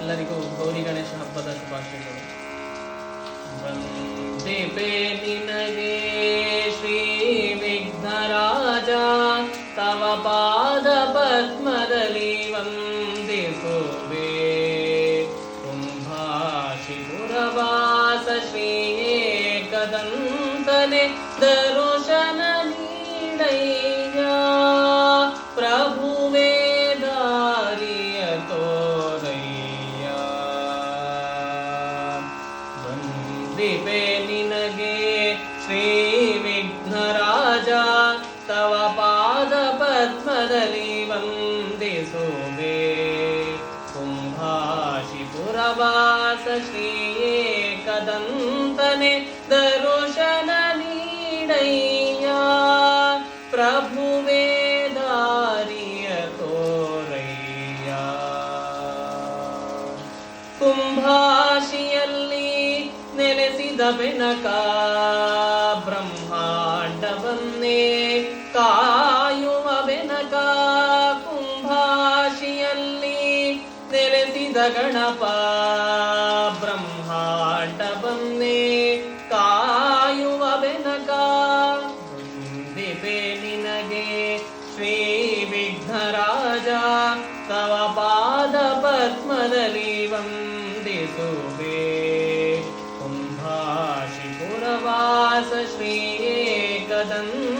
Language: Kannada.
ಎಲ್ಲರಿಗೂ ಗೌರಿ ಗಣೇಶ ಹಬ್ಬದ ಶುಭಾಶಯಗಳು. ವಂದಿಪೆ ನಿನಗೆ ಶ್ರೀ ವಿಘ್ನರಾಜ, ತವ ಪಾದ ಪದ್ಮದಲ್ಲಿ ವಂದಿಸುವೆ. ಕುಂಭಾಶಿಪುರವಾಸ ಶ್ರೀ ಏಕದಂತನೆ ದರುಶನ ನೀಡಯ್ಯ. ಪ್ರಭುವೇ ದಾರಿಯ ತೋರಯ್ಯ. ವಂದಿಪೆ ನಿನಗೆ ಶ್ರೀ ವಿಘ್ನರಾಜ, ತವ ಪಾದ ಪದ್ಮದಲ್ಲಿ ವಂದಿಸುವೆ. ಕುಂಭಾಶಿಪುರವಾಸ ಶ್ರೀ ಏಕದಂತನೆ ದರುಶನ ನೀಡಯ್ಯ. ಪ್ರಭುವೇ ದಾರಿಯ ತೋರಯ್ಯ. ಕುಂಭಾಶಿಯಲ್ಲಿ ನೆಲೆಸಿದ ಬೆನಕ ಬ್ರಹ್ಮಾಂಡವನ್ನೇ ಕಾಯುವ ಬೆನಕ. ಕುಂಭಾಶಿಯಲ್ಲಿ ನೆಲೆಸಿದ ಗಣಪ ಬ್ರಹ್ಮಾಂಡವನ್ನೇ ಕಾಯುವ ಬೆನಕ. ವಂದಿಪೆ ನಿನಗೆ ಶ್ರೀ ವಿಘ್ನರಾಜ, ತವ ಪಾದ ಪದ್ಮದಲ್ಲಿ ವಂದಿಸುವೆ. ಕುಂಭಾಶಿಪುರವಾಸ ಶ್ರೀ ಏಕದಂತ